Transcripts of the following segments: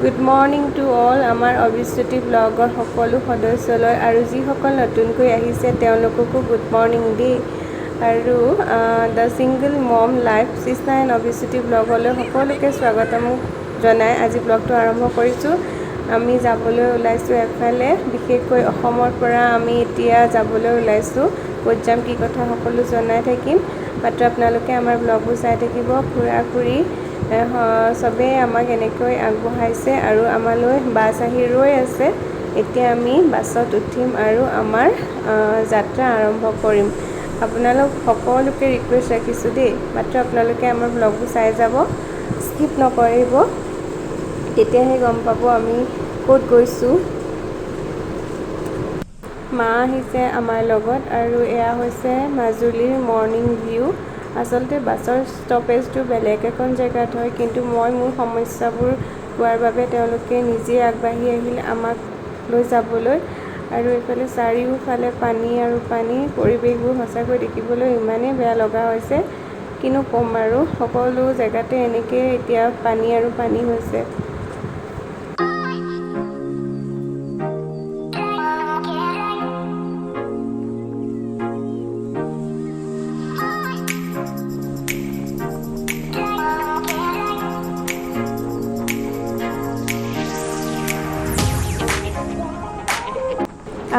Good morning to all আমাৰ অবিশ্ৰুতি ব্লগৰ সকলো সদস্যলৈ আৰু যিসকল নতুনকৈ আহিছে তেওঁলোককো গুড মৰ্নিং দেই আৰু the single mom life Chisna and Abishruti ব্লগলৈ সকলোকে স্বাগতম জনাই আজি ব্লগটো আৰম্ভ কৰিছোঁ। আমি যাবলৈ ওলাইছোঁ এফালে, বিশেষকৈ অসমৰ পৰা আমি এতিয়া যাবলৈ ওলাইছোঁ। ক'ত যাম কি কথা সকলো জনাই থাকিম, মাত্ৰ আপোনালোকে আমাৰ ব্লগবোৰ চাই থাকিব। খুৰা খুৰী চবেই আমাক এনেকৈ আগবঢ়াইছে আৰু আমালৈ বাছ আহি ৰৈ আছে। এতিয়া আমি বাছত উঠিম আৰু আমাৰ যাত্ৰা আৰম্ভ কৰিম। আপোনালোক সকলোকে ৰিকুৱেষ্ট ৰাখিছোঁ দেই, মাত্ৰ আপোনালোকে আমাৰ ব্লগবোৰ চাই যাব, স্কিপ নকৰিব, তেতিয়াহে গম পাব আমি ক'ত গৈছোঁ। মা আহিছে আমাৰ লগত আৰু এয়া হৈছে মাজুলীৰ মৰ্ণিং ভিউ। আচলতে বাছৰ ষ্টপেজটো বেলেগ এখন জেগাত হয়, কিন্তু মই মোৰ সমস্যাবোৰ কোৱাৰ বাবে তেওঁলোকে নিজে আগবাঢ়ি আহিল আমাক লৈ যাবলৈ। আৰু এইফালে চাৰিওফালে পানী আৰু পানী, পৰিৱেশবোৰ সঁচাকৈ দেখিবলৈ ইমানেই বেয়া লগা হৈছে, কিনো ক'ম আৰু সকলো জেগাতে এনেকৈ এতিয়া পানী আৰু পানী হৈছে।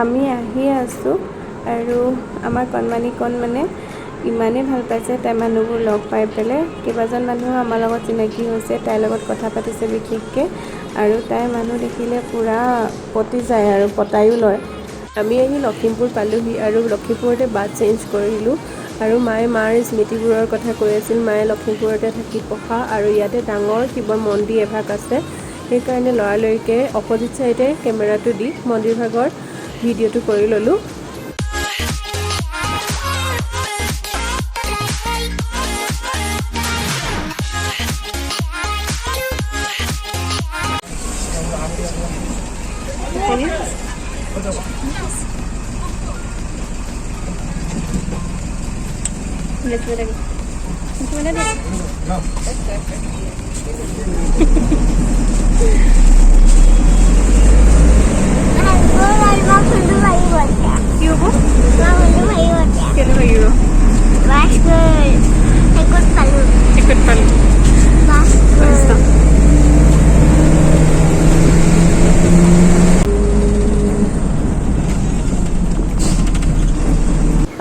আমি আহি আছোঁ আৰু আমাৰ কণমানিকণ মানে ইমানেই ভাল পাইছে তাই মানুহবোৰ লগ পাই পেলাই। কেইবাজন মানুহো আমাৰ লগত চিনাকি হৈছে, তাইৰ লগত কথা পাতিছে বিশেষকৈ, আৰু তাইৰ মানুহ দেখিলে পূৰা পতি যায় আৰু পতায়ো লয়। আমি আহি লখিমপুৰ পালোঁহি আৰু লখিমপুৰতে বাছ চেঞ্জ কৰিলোঁ। আৰু মায়ে মাৰ স্মৃতিবোৰৰ কথা কৈ আছিল। মায়ে লখিমপুৰতে থাকি পঢ়া আৰু ইয়াতে ডাঙৰ শিৱ মন্দিৰ এভাগ আছে, সেইকাৰণে লৰালৰিকৈ অপজিট চাইডে কেমেৰাটো দি মন্দিৰভাগৰ ভিডিঅ'টো কৰি ল'লোঁ।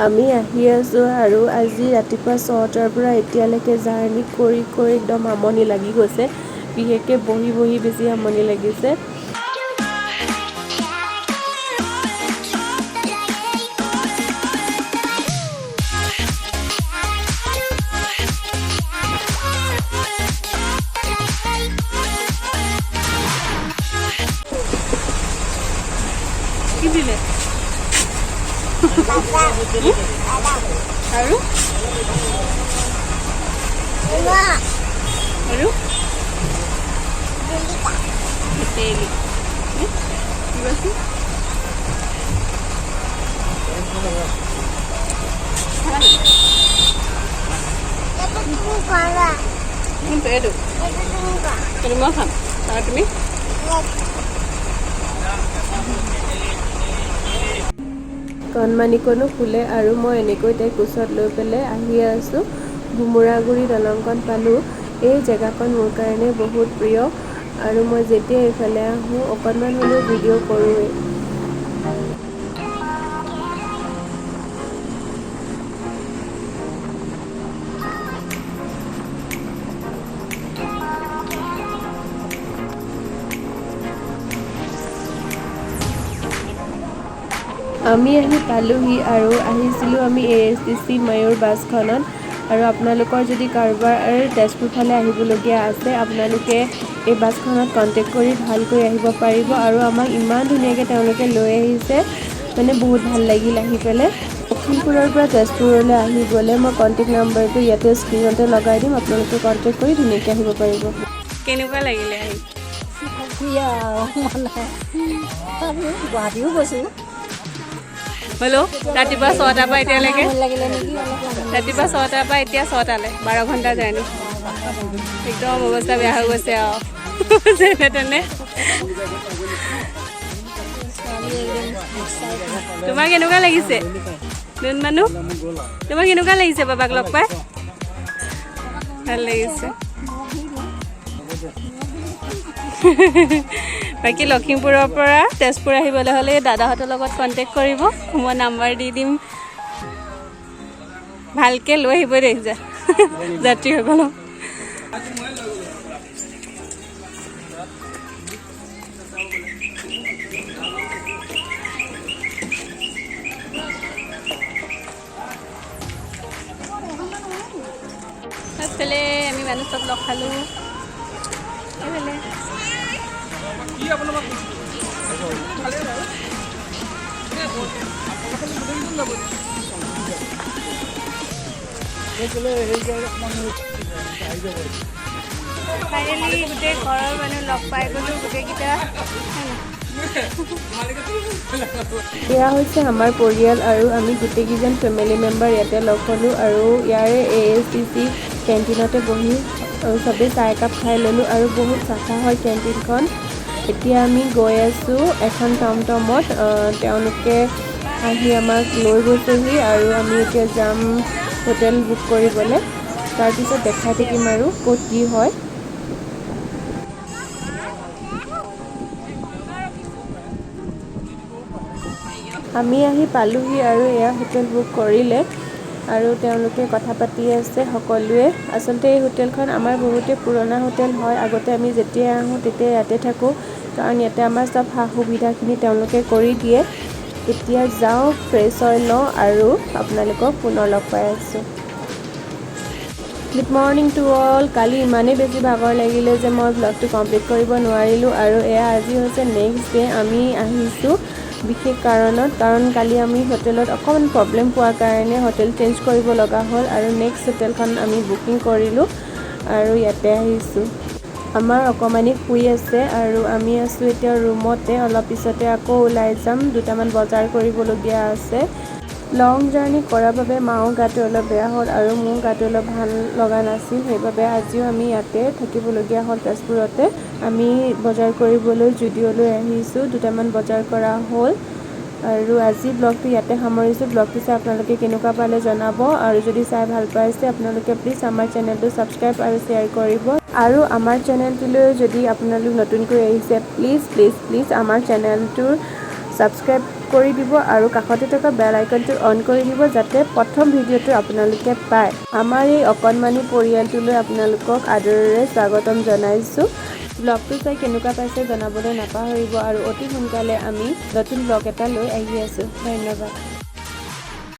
আমি আহি আছোঁ আৰু আজি ৰাতিপুৱা 6টাৰ পৰা এতিয়ালৈকে জাৰ্ণি কৰি কৰি একদম আমনি লাগি গৈছে, বিশেষকৈ বহি বহি বেছি আমনি লাগিছে। কি দিলে আৰু আৰু এইটো মই খাম আৰু তুমি কণমানিকণো শুলে আৰু মই এনেকৈ তাইক কোচত লৈ পেলাই আহি আছোঁ। ভোমোৰাগুৰি দলংখন পালোঁ। এই জেগাখন মোৰ কাৰণে বহুত প্ৰিয় আৰু মই যেতিয়া এইফালে আহোঁ অকণমান হ'লেও ভিডিঅ' কৰোঁৱেই। আমি আহি পালোঁহি আৰু আহিছিলোঁ আমি ASTC মায়ুৰ বাছখনত। আৰু আপোনালোকৰ যদি কাৰোবাৰ তেজপুৰ ফালে আহিবলগীয়া আছে, আপোনালোকে এই বাছখনত কণ্টেক্ট কৰি ভালকৈ আহিব পাৰিব। আৰু আমাক ইমান ধুনীয়াকৈ তেওঁলোকে লৈ আহিছে, মানে বহুত ভাল লাগিল আহি পেলাই। লখিমপুৰৰ পৰা তেজপুৰলৈ আহি গ'লে মই কণ্টেক্ট নাম্বাৰটো ইয়াতে স্ক্ৰীণতে লগাই দিম, আপোনালোকে কণ্টেক্ট কৰি ধুনীয়াকৈ আহিব পাৰিব। কেনেকুৱা লাগিলে আহি? গুৱাহাটীও গৈছোঁ। হেল্ল' ৰাতিপুৱা 6টাৰ পৰা এতিয়ালৈকে, ৰাতিপুৱা 6টাৰ পৰা এতিয়া 6টালৈ 12 ঘণ্টা জাৰ্ণি। একদম অৱস্থা বেয়া হৈ গৈছে আৰু যেনে তেনে তোমাৰ কেনেকুৱা লাগিছে দুন মানুহ তোমাৰ কেনেকুৱা লাগিছে বাবাক লগ পাই ভাল লাগিছে বাকী লখিমপুৰৰ পৰা তেজপুৰ আহিবলৈ হ'লে দাদাহঁতৰ লগত কণ্টেক্ট কৰিব মই নাম্বাৰ দি দিম ভালকৈ লৈ আহিব দেই যাত্ৰীসকলক এইফালে আমি মানুহ চব লগ খালোঁ এইফালে ফাইনেলি গোটেই ঘৰৰ মানুহ লগ পাই গ'লোঁ গোটেইকেইটা এয়া হৈছে আমাৰ পৰিয়াল আৰু আমি গোটেইকেইজন ফেমিলি মেম্বাৰ ইয়াতে লগ হ'লোঁ আৰু ইয়াৰে ASCC কেণ্টিনতে বহি চবেই চাহ একাপ খাই ল'লোঁ আৰু বহুত চাফা হয় কেণ্টিনখন এতিয়া আমি গৈ আছোঁ এখন টমটমত তেওঁলোকে আহি আমাক লৈ গৈছেহি আৰু আমি এতিয়া যাম হোটেল বুক কৰিবলৈ তাৰপিছত দেখাই থাকিম আৰু ক'ত কি হয় আমি আহি পালোহি আৰু এয়া হোটেল বুক কৰিলে আৰু তেওঁলোকে কথা পাতি আছে সকলোৱে আচলতে এই হোটেলখন আমাৰ বহুতেই পুৰণা হোটেল হয় আগতে আমি যেতিয়া আহোঁ তেতিয়া ইয়াতে থাকোঁ কাৰণ ইয়াতে আমাৰ চব সা সুবিধাখিনি তেওঁলোকে কৰি দিয়ে এতিয়া যাওঁ ফ্ৰেছ হৈ লওঁ আৰু আপোনালোকক পুনৰ লগ পাই আছোঁ গুড মৰ্ণিং টু অল কালি ইমানেই বেছি ভাগৰ লাগিলে যে মই ব্লগটো কমপ্লিট কৰিব নোৱাৰিলোঁ আৰু এয়া আজি হৈছে নেক্সট ডে আমি আহিছোঁ বিশেষ কাৰণত কাৰণ কালি আমি হোটেলত অকণমান প্ৰব্লেম পোৱাৰ কাৰণে হোটেল চেঞ্জ কৰিব লগা হ'ল আৰু নেক্সট হোটেলখন আমি বুকিং কৰিলোঁ আৰু ইয়াতে আহিছোঁ আমাৰ অকণমানি শুই আছে আৰু আমি আছোঁ এতিয়া ৰুমতে অলপ পিছতে আকৌ ওলাই যাম দুটামান বজাৰ কৰিবলগীয়া আছে লং জাৰ্ণি কৰাৰ বাবে মাও গাটো অলপ বেয়া হ'ল আৰু মোৰ গাটো অলপ ভাল লগা নাছিল সেইবাবে আজিও আমি ইয়াতে থাকিবলগীয়া হ'ল তেজপুৰতে আমি বজাৰ কৰিবলৈ জুডিঅ'লৈ আহিছোঁ দুটামান বজাৰ কৰা হ'ল আৰু আজি ব্লগটো ইয়াতে সামৰিছোঁ ব্লগটো চাই আপোনালোকে কেনেকুৱা পালে জনাব আৰু যদি চাই ভাল পাইছে আপোনালোকে প্লিজ আমাৰ চেনেলটো ছাবস্ক্ৰাইব আৰু শ্বেয়াৰ কৰিব আৰু আমাৰ চেনেলটোলৈ যদি আপোনালোক নতুনকৈ আহিছে প্লিজ আমাৰ চেনেলটোৰ ছাবস্ক্ৰাইব কৰি দিব আৰু কাষতে থকা বেল আইকনটো অন কৰি দিব যাতে প্ৰথম ভিডিঅ'টো আপোনালোকে পায় আমাৰ এই অকণমানি পৰিয়ালটোলৈ আপোনালোকক আদৰেৰে স্বাগতম জনাইছোঁ ব্লগটো চাই কেনেকুৱা পাইছে জনাবলৈ নাপাহৰিব আৰু অতি সোনকালে আমি নতুন ব্লগ এটা লৈ আহি আছোঁ ধন্যবাদ